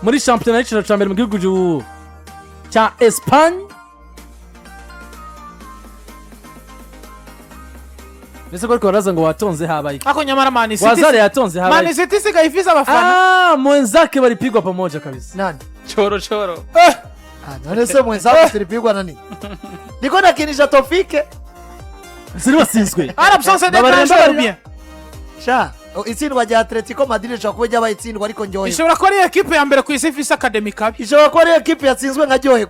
muri shampiyona y'icicaro ca mbere mu gihugu ca Espagne. Nese ko baraza ngo watonze habaye. Ako nyamara Man City. Wazare yatonze habaye. Man City siga ifisa abafana. Mwenzake walipigwa pamoja kabisa. Nani? Choro. None se mwenzako tulipigwa nani? Niko nakinisha Tofike. Siri wasinzwe. Absence de Landry bien. Sha, itsindwa rya Atletico Madrid cyo kuba jya bayitsindwa ariko njoye. Ishobora ko ari equipe ya mbere ku isi ifisa academy kabi. Ishobora ko ari equipe yatsinzwe nkajyohe.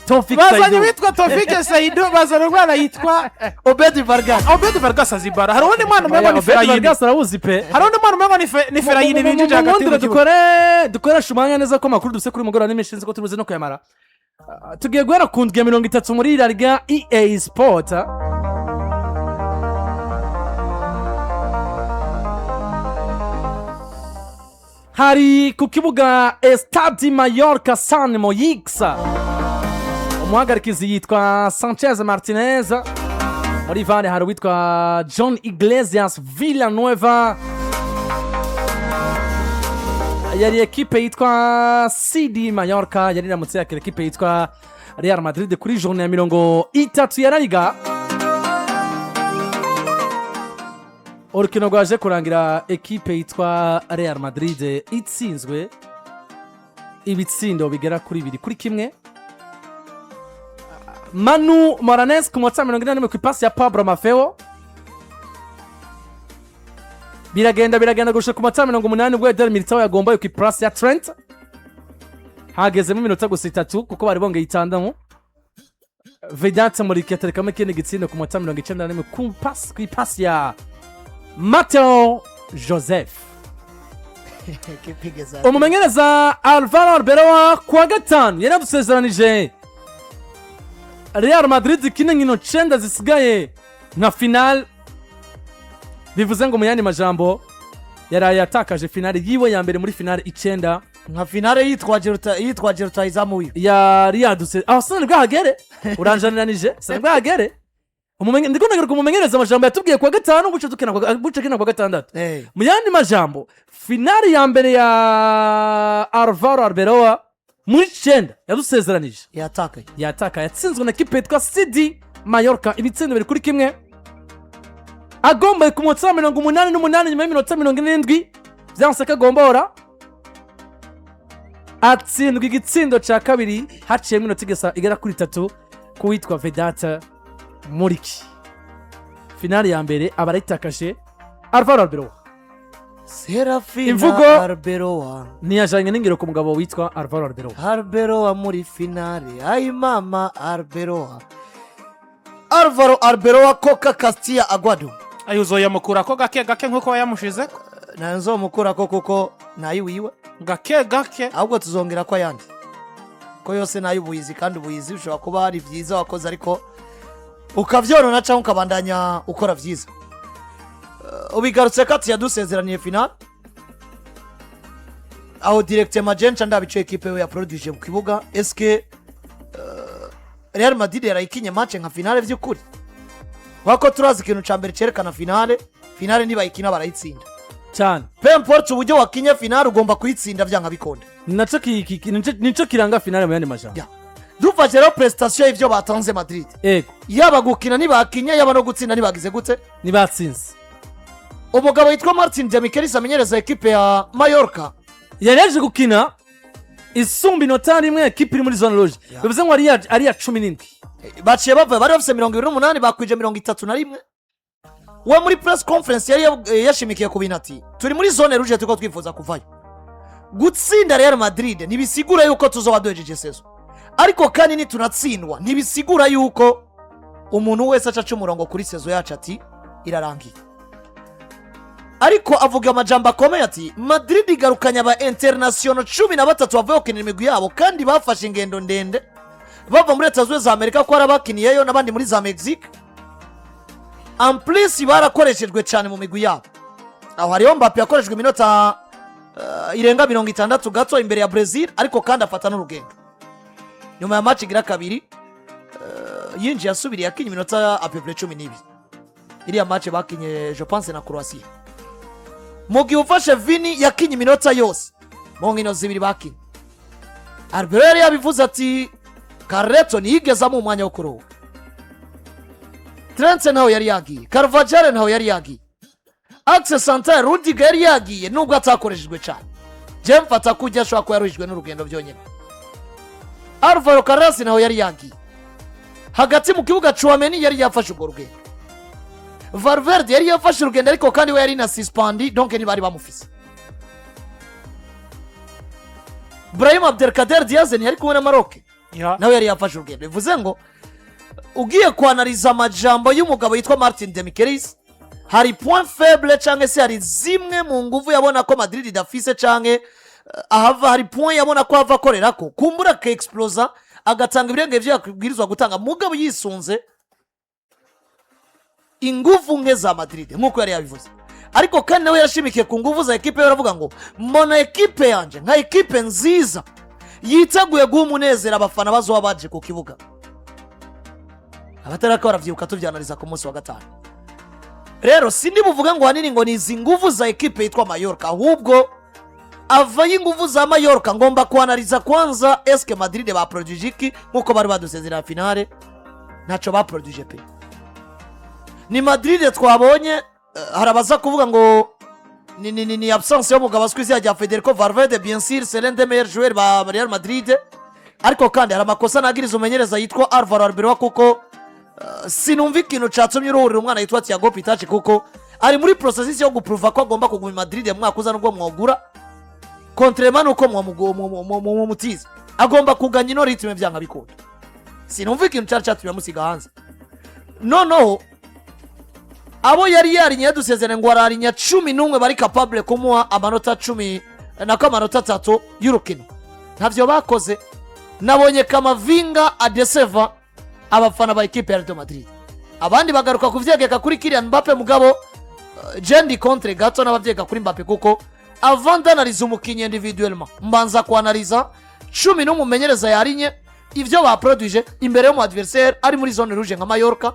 Tofik Saido. Bazanye witwa Tofik Saido bazana rwana yitwa Obedi Vargas. Obedi Vargas azibara. Hari undi mwana umwe ni Ferayini. Obedi Vargas arawuzi pe. Hari undi mwana umwe ni Ferayini binjije hagati mu dukora shumanya neza ko makuru dufise kuri mugora n'imishinzi ko turuze no kuyamara. Tugiye guhera ku ndwi ya 30 muri Laliga EA Sport. Hari ku kibuga Estadi Mallorca San Moix. Umuhagarikizi yitwa Sanchez Martinez. Muri vane hari witwa John Iglesias Villanueva. Yari ekipe yitwa CD Mallorca, yari ramutse yakira ekipe yitwa Real Madrid kuri journée ya 30 ya Laliga. Urukino rwaje kurangira ekipe yitwa Real Madrid itsinzwe ibitsindo bigera kuri 2-1. Manu Moranes ku munota 41 ku ipasi ya Pablo Maffeo. Biragenda gushika ku munota 80 ubwo Eder Militao yagombaye ku ipasi ya Trent. Hageze mu minota gusa 3 kuko bari bongeye itandamo. Vedat Moriki aterekamo ikindi gitsindo ku munota 91 ku ipasi ya Mateo Joseph. Umumenyereza Alvaro Arbeloa kwa gatanu yaradusezeranije Real Madrid kine nkino 9 zisigaye na final. Bivuze ngo mu yandi majambo yaraye yatakaje final yiwe ya mbere muri final 9 nka finale yitwaje rutayizamuye ya Riyaduse. Aho sone bwahagere uranjaniranije sone bwahagere. Ndiko nagaruka umumenyereza amajambo yatubwiye kwa gatanu buce kina kwa gatandatu. Mu yandi majambo finale ya mbere ya Alvaro Arbeloa muri 9 yadusezeranije yataka yatsinzwe na ekipe yitwa CD Mallorca ibitsindo biri kuri kimwe. Agombaye ku munota 88 nyuma y'iminota 47 byanse kagombora atsindwa igitsindo ca kabiri haciye iminota igera kuri 3 kuwitwa Vedat Moriki. Finale ya mbere abarayitakaje Alvaro Arbeloa. Serafina Arbeloa ntiyajanye n'ingiro ku mugabo witwa Alvaro Arbeloa. Arbeloa muri finale. Ay mama Arbeloa. Alvaro Arbeloa koka Castilla Aguado. Ayuzo yamukura ko gake nkuko yamushize. Nanzo mukura ko kuko nayiwiwe. Gake. Ahubwo tuzongera ko yandi. Ko yose nayubuyizi kandi ubuyizi ushobora kuba hari byiza wakoze ariko ukavyorona cyangwa ukabandanya ukora vyiza. Ubigarutse kati yadusezeraniye final. Aho directeur Majencha ndabice equipe we ya produce mu kibuga. Eske Real Madrid yarayikinye match nka finale vy'ukuri. Wako turazi ikintu ca mbere cerekana finale niba ikina barayitsinda cyane. Peu importe uburyo wakinye finale ugomba kuyitsinda vyanga bikonda. Nico kiranga finale mu yandi majambo. Dufashe rero prestation y'ivyo batanze Madrid. Ego. Yaba gukina nibakinye yaba no gutsinda nibagize gute? Nibatsinze. Umugabo yitwa Martin Demichelis amenyereza equipe ya Mallorca. Yareje gukina isumbi nota rimwe equipe iri muri zone rouge. Bivuze ngo ari ya 17. Baciye bava bari bafise 28 bakwije 31. We muri press conference yari yashimikiye ku binati. Turi muri zone rouge tuko twifuza kuvayo. Gutsinda Real Madrid nibisigura yuko tuzobadojeje sezo. Ariko kandi ni tunatsindwa ntibisigura yuko umuntu wese acaca umurongo kuri sezo yacu ati irarangiye. Ariko avuga amajambo akomeye ati Madrid igarukanya aba international 13 bavuye gukinira imigwi yabo kandi bafashe ingendo ndende bava muri Leta Zunze za Amerika ko arabakiniyeyo nabandi muri za Mexique. En plus barakoreshejwe cyane mu migwi yabo. Aho hariyo Mbappe yakoreshejwe iminota irenga 60 gato imbere ya Brazil ariko kandi afata n'urugendo. Nyuma ya match igira kabiri yinji yasubiriye akinye iminota apepre 12. Iriya match bakinye je pense na Croatia. Mugi ufashe Vini yakinye iminota yose mu nkino zibiri bakinye. Arbeloa yari yabivuze ati Carleton yigezamo umwanya wo kuruhuka. Trent ntaho yari yagiye, Carvajal ntaho yari yagiye, Axe Santal Rudiger yari yagiye nubwo atakoreshejwe cyane. Je mfata kujya ashobora kuba yaruhijwe n'urugendo byonyine. Alvaro Carras naho yari yagiye. Hagati mu kibuga Chouameni yari yafashe urwo rugendo. Valverde yari yafashe urugendo ariko kandi we yari na suspendi donc ntibari bamufise. Brahim Abdelkader Diaz yari kumwe na Maroc. Nawe yari yafashe urugendo. Bivuze ngo ugiye kwanaliza amajambo y'umugabo yitwa Martin Demichelis, hari point faible cyangwa se hari zimwe mu nguvu yabona ko Madrid idafise cyangwa ahava hari point yabona ko ava akorera ko kumbura ke explosa agatanga ibirenge byo yakubwirizwa gutanga mugabo yisunze inguvu nke za Madrid nkuko yari yabivuze. Ariko kandi nawe yashimikiye ku nguvu za ekipe baravuga ngo mbona ekipe yanje nka ekipe nziza yiteguye guha umunezero abafana bazoba baje ku kibuga. Abataraka baravyibuka tuvyanaliza ku munsi wa gatanu. Rero sindi buvuga ngo hanini ngo nizi nguvu za ekipe yitwa Mallorca, ahubwo ava y'inguvu za Mallorca ngomba kuanaliza kwanza eske Madrid ba produje iki nkuko bari badusezera finale naco ba produje pe. Ni Madrid twabonye harabaza kuvuga ngo ni absence yo mugabo skwizi ya Federico Valverde, bien sûr c'est l'un des meilleurs joueurs ba Real Madrid, ariko kandi hari amakosa nagiriza umenyereza yitwa Alvaro Arbeloa kuko sinumva ikintu catumye uruhurira umwana yitwa Thiago Pitache kuko ari muri processus yo guprova ko agomba kuguma Madrid ya mwaka uza nubwo mwogura contrairement uko mutiza agomba kuganya ino ritme byanga bikunda. Sinumva ikintu catumye musiga hanze. No abo yari yarinye dusezerane ngo ararinya 11 bari capable kumuha amanota 10 nako amanota 3 y'urukino ntavyo bakoze. Nabonye Camavinga adeseva abafana ba equipe ya Real Madrid, abandi bagaruka kuvyegeka kuri Kylian Mbappe mugabo jendi contre gato n'abavyega kuri Mbappe kuko avant d'analyser umukinyi individuellement mbanza kuanaliza 10 n'umumenyereza yarinye ivyo ba produje imbere yo mu adversaire ari muri zone rouge nka Mallorca.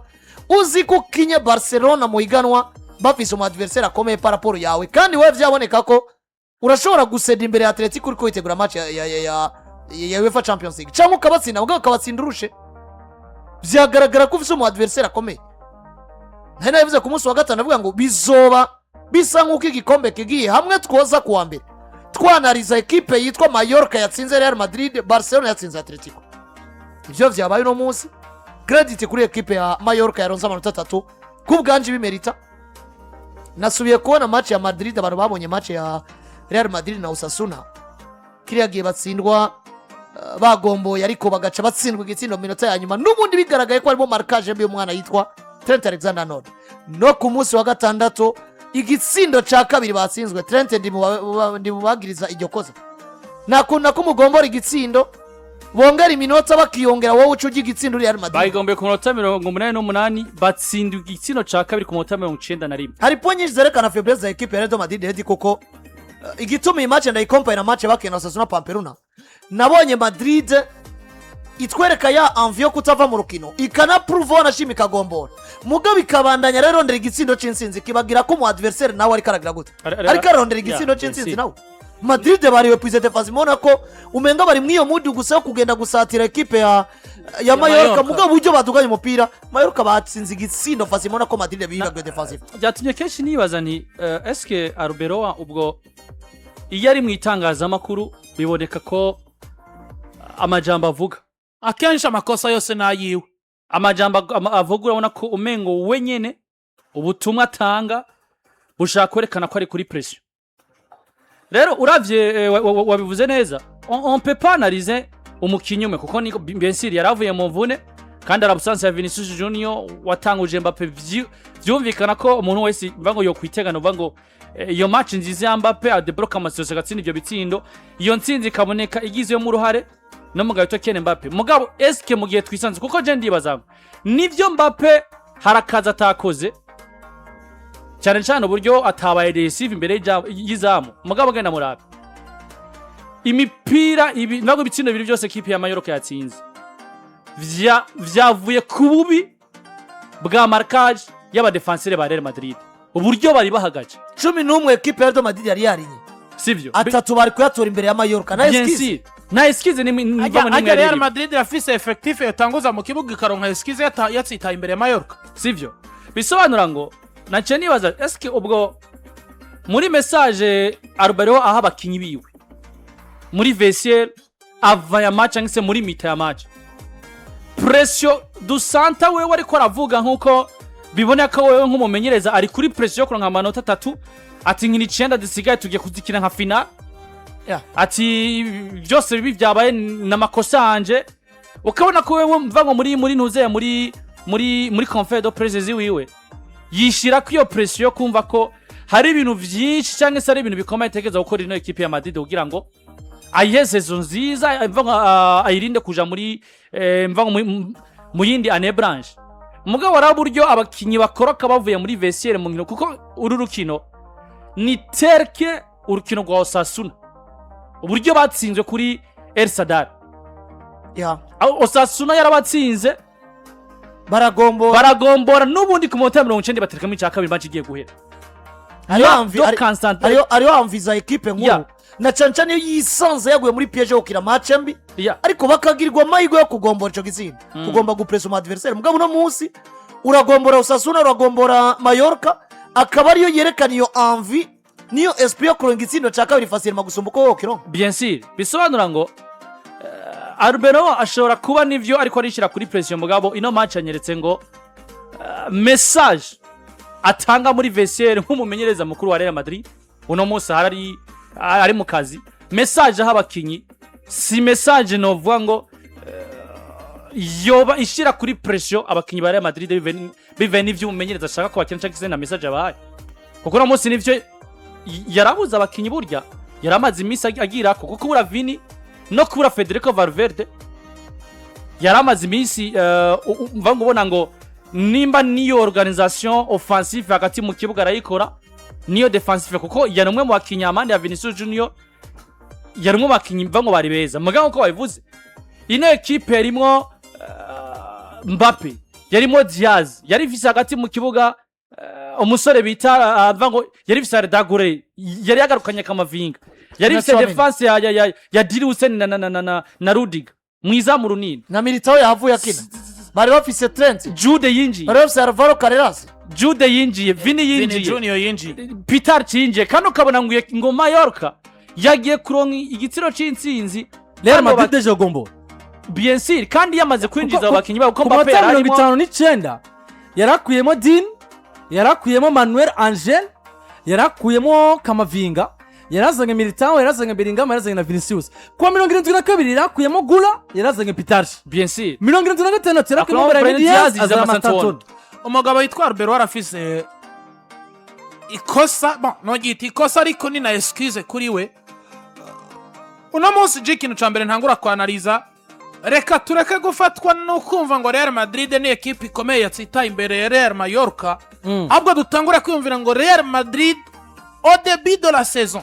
Uzi ko kinye Barcelona mu iganwa bafise mu adversaire akomeye par rapport yawe kandi we vyaboneka ko urashobora guseda imbere ya Atletico uri kwitegura match ya UEFA Champions League cyangwa ukabatsinda ubwo ukabatsinda urushe vyagaragara ko ufise mu adversaire akomeye. Ntana yavuze ku munsi wa gatanu avuga ngo bizoba bisa nk'uko igikombe kigiye hamwe twoza kuwa mbere twanaliza equipe yitwa Mallorca yatsinze Real Madrid, Barcelona yatsinze Atletico. Ivyo vyabaye no munsi credit kuri equipe ya Mallorca yaronza amanota 3 kubwanje bimerita. Nasubiye kubona match ya Madrid, abantu babonye match ya Real Madrid na Osasuna kiriya gihe batsindwa bagomboye ariko bagaca batsindwa igitsindo minota ya nyuma n'ubundi bigaragaye ko arimo marquage mbi umwana yitwa Trent Alexander-Arnold. No ku munsi wa gatandatu igitsindo ca kabiri batsinzwe Trent ndi mubagiriza iryo koza nakunda ko mugombora igitsindo bongera iminota bakiyongera wowe ucu igitsindo Real Madrid bayigombe ku minota 88 batsindwa igitsindo ca kabiri ku minota 91. Hari ponyi zerekana faiblesse za equipe ya Real Madrid kuko igituma iyi match ndayicompare na match bakina Osasuna Pamplona. Nabonye Madrid itwereka ya envie kutava mu rukino ikana prove wanashimi kagombora mugabe ikabandanya rero ndera igitsindo c'insinzi kibagira ko mu adversaire nawe ari karagira gute ariko arondera igitsindo c'insinzi nawe. Madrid bariwe puisete fazimona ko umenga bari mwiyo mudi gusa kugenda gusatira equipe ya Mallorca mugabe ujyo baduganye umupira Mallorca batsinze igitsindo fazimona ko Madrid bibaga defensive. Byatumye kenshi nibaza nti eske Arbeloa ubwo iyo ari mu itangazamakuru biboneka ko amajambo avuga akenshi amakosa yose nayiwe amajambo avuga urabona ko umengo wenyene ubutumwa atanga bushaka kwerekana ko ari kuri pressure. Rero uravye wabivuze neza on peut pas analyser umukinyi umwe kuko ni bien sûr yaravuye mu mvune kandi arabusanse ya Vinicius Junior watanguje Mbappe vyumvikana ko umuntu wese mvango yo kwitegana uvango iyo match nziza ya Mbappe adebloka amasose gatsinda ibyo bitsindo iyo ntsinzi kaboneka igizwe mu ruhare no mugabo to Kylian Mbappe mugabo eske mugiye twisanze kuko je ndibaza nivyo Mbappe harakaza atakoze cyane cyane uburyo atabaye decisive imbere y'izamu mugabo genda murabe imipira ibi nago ibitsindo biri byose equipe ya Mallorca yatsinze vyavuye ku bubi bwa marquage y'aba defenseur ba Real Madrid uburyo bari bahagaje 11 equipe ya Real Madrid yari yarinye sivyo atatu bari kuyatora imbere ya Mallorca na Eskize na Eskize ni ajya Real Madrid irafise effectif yatanguza mu kibuga ikaronka Eskize yatsitaye imbere ya Mallorca sivyo bisobanura ngo nace nibaza eske ubwo muri message Arbeloa aha bakinyi biwe muri vestiaire ava ya match angise muri mita ya match pression du Santa wewe ariko aravuga nkuko biboneka wewe nk'umumenyereza ari kuri pression yo kuronka amanota 3 ati nkini 9 disigaye tugiye kuzikina nka final ati byose bibi byabaye n'amakosa anje ukabona ko wewe mvango muri ntuze muri confedo president wiwe yishira ko iyo pression kumva ko hari ibintu byinshi cyangwa se ari ibintu bikomeye tegeza gukora ino equipe ya Madrid kugira ngo ayezezo nziza mvango ayirinde kuja muri mvango mu yindi ane branche mugabo waraburyo abakinyi bakoroka bavuye muri vestiaire mu nkino kuko uru rukino ni terke urukino rwa Osasuna uburyo batsinzwe kuri El Sadar Osasuna yarabatsinze baragombora n'ubundi ku munota 90 batereka mu cyaka match igiye guhera ariyo amviza equipe nkuru na canca niyo yisanze yaguye muri piège okira match mbi ariko bakagirwa amayigo yo kugombora ico gitsinda kugomba gupressa mu adversaire mugabo no munsi uragombora Osasuna uragombora Mallorca akaba ariyo yerekana iyo envie niyo esprit yo kuronga itsindo ca kabiri facilement gusumba uko wokiro bien sûr bisobanura ngo Arbeloa ashobora kuba nivyo ariko arishira kuri pression mugabo ino match anyeretse ngo message atanga muri vestiaire nk'umumenyereza mukuru wa Real Madrid uno munsi ari mu kazi message abakinyi si message novuga ngo yoba ishira kuri pression abakinyi ba Real Madrid bive n'ivyo umumenyereza ashaka ko bakina cyangwa se na message abaye kuko uno munsi nivyo yarabuza abakinyi burya yaramaze imisi agira kuko kubura Vini no kubura Federico Valverde yaramaze imisi mvango ubona ngo nimba niyo organisation offensive hagati mu kibuga arayikora niyo defensive kuko yanumwe mu bakinyi amande ya Vinicius Junior yarumwe bakinyi mvango bari beza mugabo ko babivuze ino equipe yarimo Mbappe yarimo Diaz yari vise hagati mu kibuga umusore bita mvango yari vise Dagure yari yagarukanye Camavinga yari vise defense ya Dirusen na Rudiga mwizamu runini na Militao yahavuye akina bari bafise Trent Jude yinjiye bari bafise Alvaro Carreras Jude yinjiye Vini yinjiye Junior yinjiye Peter yinjiye kano kabona ngo Mallorca yagiye kuronka igitsiro c'intsinzi Real Madrid deje gombo bien sûr kandi yamaze kwinjiza abakinyi babo ko Mbappe ari 59 yarakuyemo Dean yarakuyemo Manuel Angel yarakuyemo Camavinga yarazanye Militao yarazanye Bellingham yarazanye na Vinicius kwa 72 yarakuyemo Gula yarazanye Peter bien sûr 75 yarakuyemo Brahim Diaz azama Santon umugabo yitwa Arbeloa arafise ikosa no giti ikosa ariko ni na excuse kuri we uno munsi ikintu ca mbere ntangura kwanaliza reka tureke gufatwa no kumva ngo Real Madrid ni equipe ikomeye yatsita imbere ya Real Mallorca ahubwo dutangura kwiyumvira ngo Real Madrid au début de la saison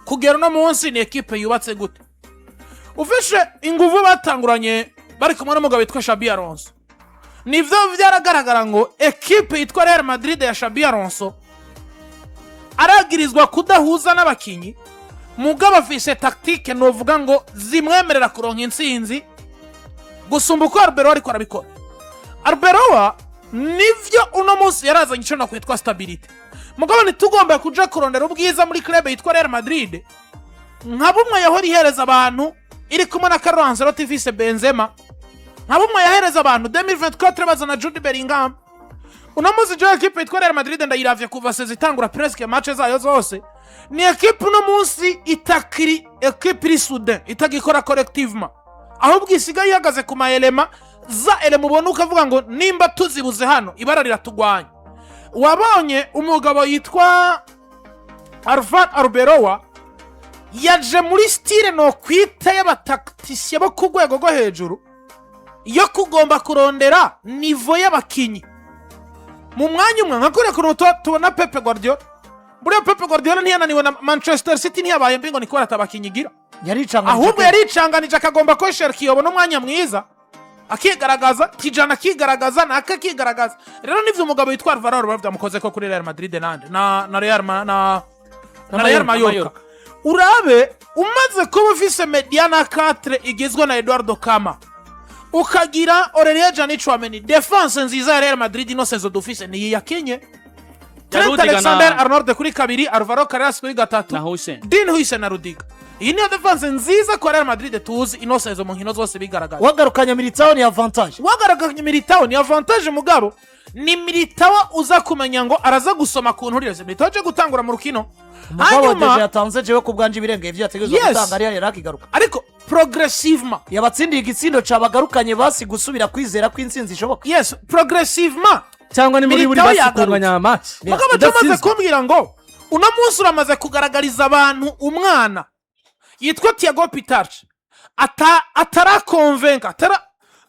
kugera no munsi ni equipe yubatse gute ufishe inguvu batanguranye bari kumwe n'umugabo witwa Xabi Alonso nivyo byaragaragara ngo equipe yitwa Real Madrid ya Xabi Alonso aragirizwa kudahuza n'abakinyi mugabo afise tactique novuga ngo zimwemerera kuronka intsinzi gusumba uko Arbeloa ariko arabikora Arbeloa nivyo uno munsi yarazanye ico nakwitwa stability mugabo nitugomba kuja kurondera ubwiza muri club yitwa Real Madrid nka bumwe yahora ihereza abantu iri kumwe na Carlo Ancelotti vise Benzema nka bumwe yahereza abantu 2024 bazana Jude Bellingham uno munsi jo equipe yitwa Real Madrid ndayiravye kuva sezitangura presque match zayo zose ni equipe uno munsi itakiri equipe iri soudain itagikora collectivement ahubwo isigaye ihagaze ku maelema za elema ubona ukavuga ngo nimba tuzibuze hano ibara riratugwanya wabonye umugabo yitwa Arbeloa yaje muri style no kwita y'abataktisye bo ku rwego rwo hejuru yo kugomba kurondera niveau y'abakinyi mu mwanya umwe nkakore kuruto tubona Pep Guardiola buri Pep Guardiola ntiyananiwe na Manchester City ntiyabaye mbingo ni kubera atabakinyigira ahubwo yaricanganije akagomba ko Sherki yobona umwanya mwiza akigaragaza kijana kigaragaza na akakigaragaza rero nivyo umugabo yitwa Alvaro bavyamukoze ko kuri Real Madrid na Real Mallorca urabe umaze kuba ufise mediana 4 igizwe na Eduardo Cama ukagira Aurelien Tchouameni, defense nziza ya Real Madrid ino sezo dufise ni yakenye. Trent Alexander-Arnold kuri kabiri, Alvaro Carreras kuri gatatu, Dean Huijsen na Rudiger. Iyi niyo defense nziza kwa Real Madrid tuzi ino sezo mu nkino zose bigaragaza. Wagarukanya Militao ni avantage mugabo ni Militao uza kumenya ngo araza gusoma ku nturire Militao aje gutangura mu rukino. Mugabo deje yatanze jewe ku bwanje ibirenge ivyo yategezwe gutanga ari yarakigaruka. Ariko progressivement yabatsindiye igitsindo cabagarukanye basi gusubira kwizera kw'insinzi ishoboka. Yes, progressivement cyangwa ni muri basi kurwanya match. Mugabo cyamaze kumbwira ngo uno munsi uramaze kugaragariza abantu umwana yitwa Thiago Pitarch atarakonvenka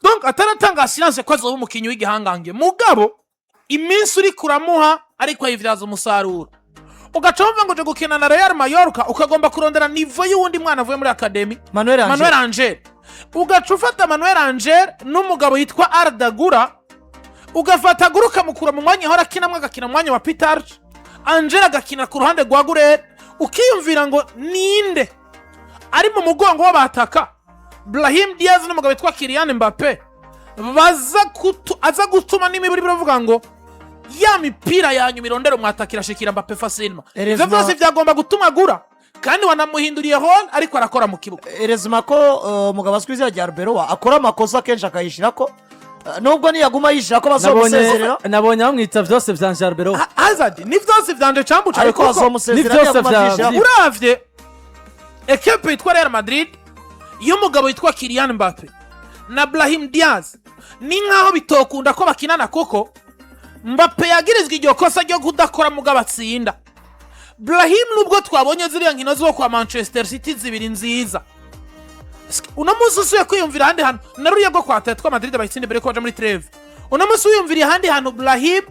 donc ataratanga silence kwa zo umukinyi w'igihangange mugabo iminsi uri kuramuha ariko yivyaza umusaruro ugacomva ngo je gukina na Real Mallorca ukagomba kurondera niveau y'undi mwana avuye muri academy Manuel Angel ugacufata Manuel Angel n'umugabo yitwa Ardagura ugafata guruka mukura mu mwanya hora kinamwe agakina mwanya wa Pitarch Angel agakina ku ruhande rwa Gurere ukiyumvira ngo ninde ari mu mugongo w'abataka Brahim Diaz n'umugabo witwa Kylian Mbappe aza gutuma n'imibiri biravuga ngo ya mipira yanyu mirondero mwatakira shikira Mbappe facilement. Ivyo vyose vyagomba gutuma agura kandi wanamuhinduriye hon ariko arakora mu kibuga. Erezima ko mugabo aswize ya Arbeloa akora amakosa kenshi akayishirako nubwo niyaguma yishirako bazomusezerera. Nabonye bamwita vyose vya Arbeloa. Hazard ni vyose vyanje cambuca ariko bazomusezerera yaguma. Uravye equipe yitwa Real Madrid y'umugabo yitwa Kylian Mbappe na Brahim Diaz ni nkaho bitokunda ko bakinana koko Mbappe yagirizwe iryo kosa ryo kudakora mugabo atsinda. Brahim nubwo twabonye ziriya nkino zo kwa Manchester City zibiri nziza uno munsi usuye kwiyumvira handi hano naruye go kwa Atletico Madrid bayitsinde mbere ko baje muri treve uno munsi uyumvira handi hano Brahim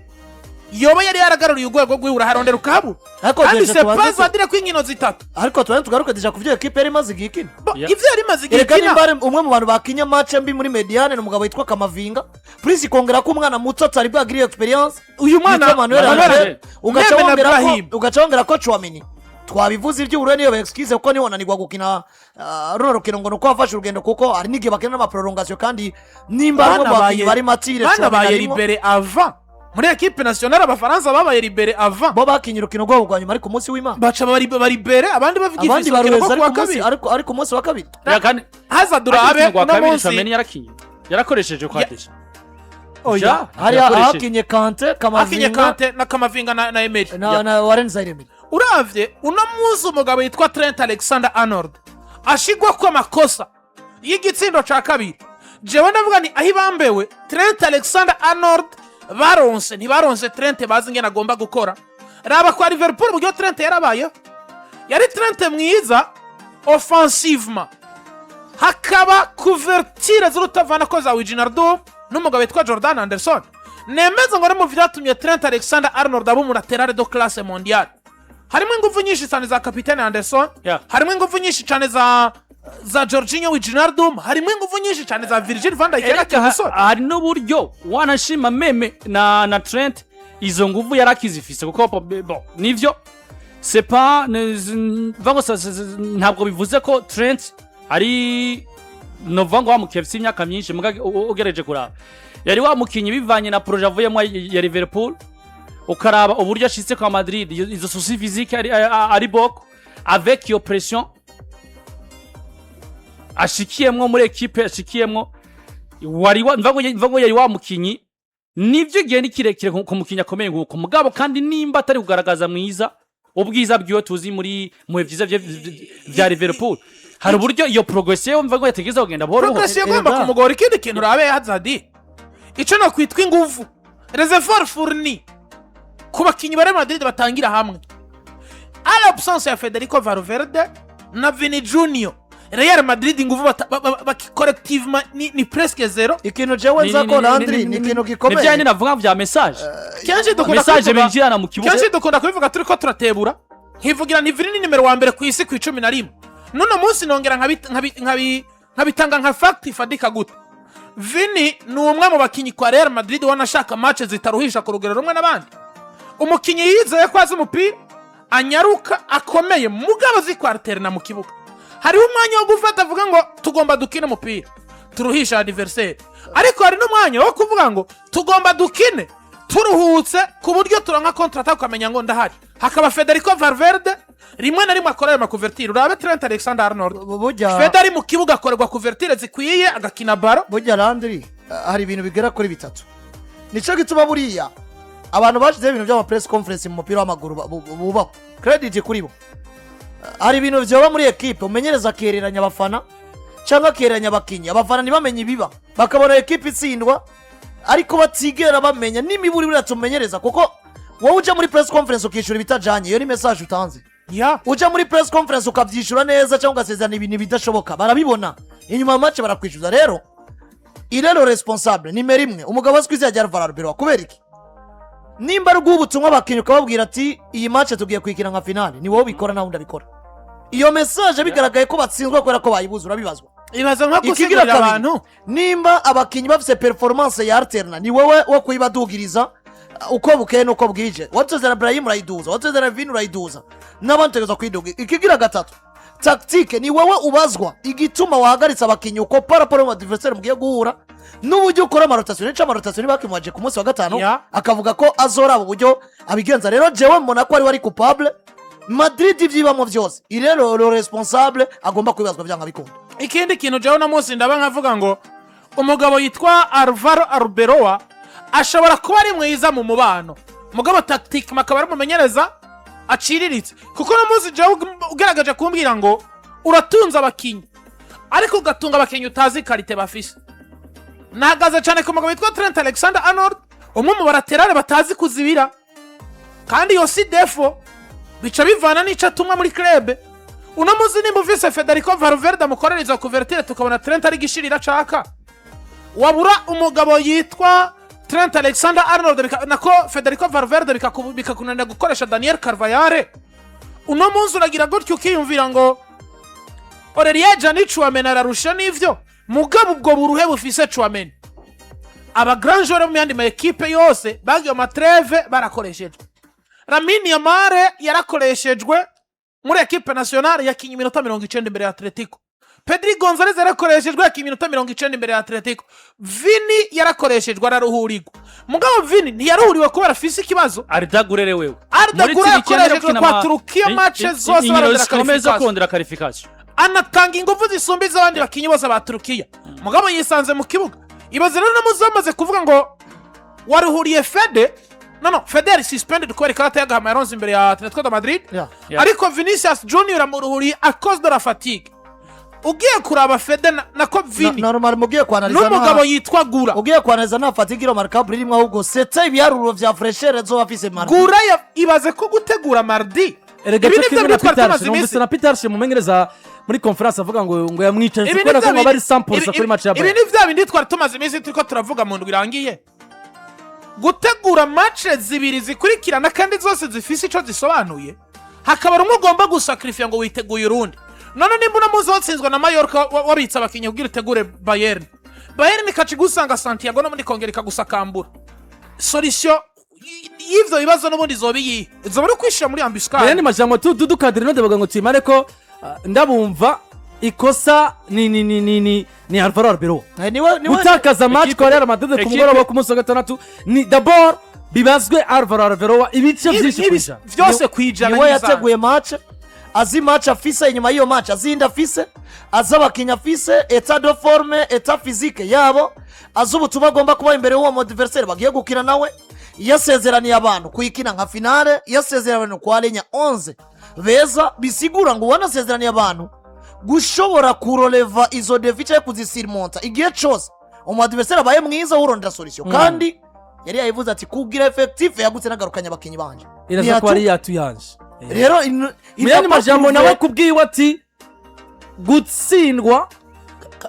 yoba yari yaragaruriye urwego rw'ihura harondera ukabu kandi se paza dire kw'inkino zitatu ariko tugaruke deja kuvyo equipe yari maze igikina ivyo yari maze igikina bare umwe mu bantu bakinya match mbi muri Mediane n'umugabo yitwa Camavinga prince kongera ko umwana muto atari bwagiriye experience uyu mwana Manuel ugacongera ko Tchouameni twabivuze iby'uburo niyo excuse kuko niho nanirwa gukina runo rukino ngo nuko afashe urugendo kuko ari n'igihe bakina n'ama prolongation kandi nimba bari matire babaye libere avant muri equipe nationale abafaransa babaye libere avant bo bakinyira urukino rwabo rwa nyuma ariko umunsi w'Imana baca bari libere abandi bavuga urukino rwo kwa kabiri ariko umunsi wa kabiri haza durabe no munsi yarakinye yarakoresheje kwatisha oya hari akinye Kante na Camavinga na Emery na Warren uravye uno munsi umugabo yitwa Trent Alexander-Arnold ashigwa kwa makosa y'igitsindo ca kabiri jewe ndavuga ni aho ibambewe Trent Alexander-Arnold ntibaronse Trent bazi ngena agomba gukora raba kwa Liverpool buryo Trent yarabaye yari Trent mwiza offensivement hakaba couverture z'urutavana ko za Wijnaldum n'umugabo witwa Jordan Anderson nemeza ngo mu vyatumye Trent Alexander-Arnold abo mu lateral de classe mondiale harimo ingufu nyinshi cyane za kapitene Anderson harimo ingufu nyinshi cyane za Jorginho Wijnaldum harimo ingufu nyinshi cyane za Virgil van Dijk hari n'uburyo wanashima meme na Trent izo nguvu yarakizifise kuko nivyo c'est pas ntabwo bivuze ko Trent ari novango wa mukefisi imyaka myinshi ugereje kuraba yari wa mukinyi bivanye na projet avuyemo ya Liverpool ukaraba uburyo ashitse kwa Madrid izo soucis physique ari boko avec yo pression ashikiyemwo muri equipe ashikiyemwo mvago yari wa mukinyi nivyo genda kirekire ku mukinyi akomeye nguko mugabo kandi nimba atari kugaragaza mwiza ubwiza bwiwe tuzi muri mu vyiza vya Liverpool hari uburyo iyo progression mvago yategeza kugenda boro progression gomba kumugora ikindi kintu rabe Hazard ico no kwitwa inguvu reservoir fourni ku bakinyi bare Madrid batangira hamwe à l'absence ya Federico Valverde na Vini Junior Real Madrid inguvu collectivement ni presque zero ikintu jewe nzako Landry ni ikintu gikomeye nibyo navuga vya message kenshi dukunda message binjirana mu kibuga kenshi dukunda kubivuga turiko turatebura nkivugira ni Vini nimero wa mbere ku isi ku 11 none munsi nongera nkabitanga nka fact ifadika gute Vini ni umwe mu bakinyi kwa Real Madrid wanashaka match zitaruhisha ku rugero rumwe n'abandi umukinyi yizeye kwaza umupira anyaruka akomeye mugabo zikwarterna mu kibuga. Hariho umwanya wo gufata avuga ngo tugomba dukine umupira turuhisha adversaire, ariko hari n'umwanya wo kuvuga ngo tugomba dukine turuhutse ku buryo turanka kontrata ukamenya ngo ndahari. Hakaba Federico Valverde rimwe na rimwe akorera ma couverture, urabe Trent Alexander-Arnold Federi mu kibuga akorerwa couverture zikwiye agakina baro. Burya Landry hari ibintu bigera kuri bitatu, nico gituma buriya abantu bashize ibintu by'ama press conference mu mupira w'amaguru bubaho credit kuri bo. Hari ibintu byoba muri equipe umenyereza akereranya abafana cyangwa akereranya abakinnyi, abafana ntibamenye ibiba bakabona equipe itsindwa ariko batigera bamenya n'imiburi buriya tumenyereza, kuko wowe uja muri press conference ukishura ibitajanye iyo ni message utanze. Uja muri press conference ukabyishura neza cyangwa ugasezerana ibintu bidashoboka barabibona, inyuma match barakwishyuza. Rero irero responsable ni merimwe umugabo azwize ya Arbeloa kubera iki nimba rw'ubutumwa abakinnyi ukababwira ati iyi match tugiye kwikina nka finale, ni wowe ubikora nawe ndabikora. Iyo message bigaragaye ko batsinzwe kubera ko bayibuze urabibazwa. Ibaza nka gusigurira abantu nimba abakinnyi bafise performance ya alterna, ni wowe wo kuyibadugiriza uko bukeye nuko bwije. Watuzera Ibrahim urayiduza, watuzera Vini urayiduza, n'abandi tegeza kwiduga. Ikigira gatatu tactique, ni wowe ubazwa igituma wahagaritsa abakinnyi uko paraporo mu adversaire mugiye guhura n'uburyo ukora amarotation. Nica amarotation bakimwaje ku munsi wa gatanu akavuga ko azora abo buryo abigenza. Rero jewe mbona ko ari wari coupable, Madrid ivyibamo byose irero lo responsable agomba kwibazwa byanga bikunda. Ikindi kintu jewe na munsi ndaba nkavuga ngo umugabo yitwa Arbeloa ashobora kuba ari mwiza mu mubano mugabo tactique makaba ari mumenyereza aciriritse, kuko no munsi jewe ugaragaje kumbwira ngo uratunza abakinyi ariko ugatunga abakinyi utazi karite bafise. Nagaze cyane ku mugabo yitwa Trent Alexander-Arnold, umwe mu baraterare batazi kuzibira, kandi yo si defo bica bivana n'ico atumwa muri club. Uno muzi nimba uvise Federico Valverde amukorereza couverture tukabona Trent ari gishirira caka, wabura umugabo yitwa Trent Alexander-Arnold nako Federico Valverde bikakunanira gukoresha Daniel Carvajal. Uno munsi uragira gutyo ukiyumvira ngo Aurelien Chouameni ararusha n'ivyo mugabo ubwo buruhe bufise Chouameni. Aba grand joueur mu yandi ma equipe yose bagiye matreve barakoreshejwe. Lamine Yamal yarakoreshejwe muri equipe nationale yakinye iminota 90 imbere ya Atletico. Pedri Gonzalez yarakoreshejwe yakinye iminota 90 imbere ya Atletico. Vini yarakoreshejwe araruhurirwa. Mugabo Vini ntiyaruhuriwe kubera afise ikibazo. Ardagurere wewe. Ardagurere yakoreshejwe kwa Turkiya matches zose barondera qualification. Anatanga ingufu zisumbiza abandi bakinyi bose ba Turkiya. Mugabo yisanze mu kibuga. Ibaze rero namuzamaze kuvuga ngo waruhuriye Fede. No, Federi suspended kubera ikarata y'agahama yaronse imbere ya Atletico de Madrid. Ariko Vinicius Junior amuruhuriye à cause de la fatigue. Ugiye kuraba Fede nako Vini normal mugiye kwanaliza n'umugabo yitwa Gura. Ugiye kwanaliza na fatigue iro marquable rimwe ahubwo seta ibiharuro vya fresher zo bafise Mardi. Gura ibaze ko gutegura Mardi. Ibintu byo twatamaze na Peter mumengereza muri conference avuga ngo yamwicaje kubera ko bari samples kuri match ya Bayern. Ibintu vya bindi twatamaze imisi turiko turavuga mu ndwi irangiye. Gutegura match zibiri zikurikirana kandi zose zifise ico zisobanuye, hakaba rumwe ugomba gusacrifice ngo witeguye urundi. None nimba unamuzi watsinzwe na Mallorca wabitsa abakinyi kugira utegure Bayern kaci gusanga Santiago no muri kongereka gusakambura solution y'ivyo bibazo n'ubundi zobiyi zobari kwishira muri ambuscade. Bayern majambo dudukadire no debaga ngo timare ko ndabumva ikosa ni Arbeloa. Gutakaza match kwa Real Madrid ku mugoroba ku munsi wa gatandatu ni d'abord bibazwe Arbeloa ibice byinshi kwisha byose kwijana. Niwe yateguye match azi match afise, inyuma y'iyo match azinda afise, azabakinya afise etat de forme etat physique yabo, azubutumwa agomba kuba imbere y'uwo adversaire bagiye gukina nawe. Yasezeraniye abantu kuyikina nka finale, yasezeraniye kwa lenya 11 beza, bisigura ngo wanasezeraniye abantu gushobora kuroleva izo defice kuzisirmonta igihe cyose umadversaire abaye mwiza urondera solution. Kandi yari yayivuze ati kugira effective yagutse nagarukanya abakinyi banje iraza ko ari yatuyanje. Rero yani majambo nawe kubwiwe ati gutsindwa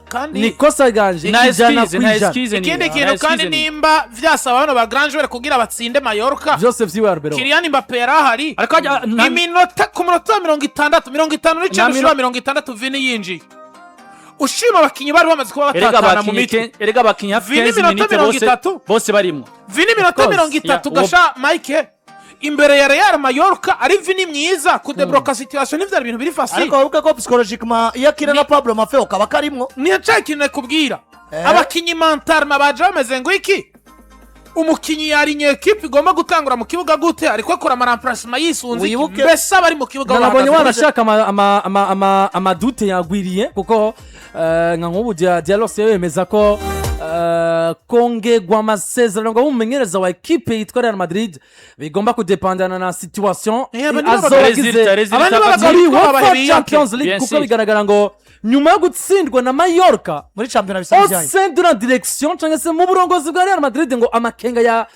kandi nikosa ganje ijana kwijana. Ikindi kintu kandi nimba vyasaba bano ba grand joueur kugira batsinde Mallorca Joseph Ziwe Arbeloa Kylian Mbappe yarahari iminota ku minota 50 50 Vini yinjiye. Ushima abakinyi bari bamaze kuba batatana mu mitwe. Erega abakinyi hafi 15 minutes bose barimo. Vini minota 30 gasha Mike imbere ya Real Mallorca ari vini mwiza kudebloka situation n'ivyari ibintu biri facile ariko wibuke ko psychologiquement iyo akina na Pablo Maffeo kaba karimwo niyo cyakintu kubwira abakinyi mentalma baje bameze ngo iki umukinyi yarinye equipe igomba gutangura mu kibuga gute ariko akora ama remplacement yisunze mbese abari mu kibuga nabonye wanashaka amadute yagwiriye kuko nka nk'ubu Diallo yemeza ko kongegwa amasezerano ngo umumenyereza wa equipe yitwa Real Madrid bigomba kudependana na situation azogize Champions League kuko bigaragara ngo nyuma yo gutsindwa na Mallorca muri championnat bisanzwe au sein de la direction cyangwa se mu burongozi bwa Real Madrid ngo amakenga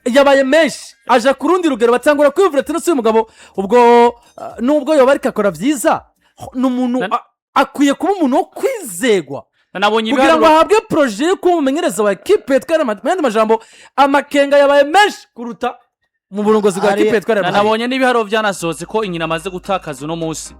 yabaye menshi aje ku rundi rugero batangura kwivura ati n'uyu mugabo ubwo nubwo yoba ariko akora byiza n'umuntu akwiye kuba umuntu wo kwizegwa kugira ngo ahabwe projet yo kumumenyereza wa equipe twara mu majambo amakenga yabaye menshi kuruta mu burongozi bwa equipe twara nabonye n'ibiharo byanasohotse ko inkina amaze gutakaza uno munsi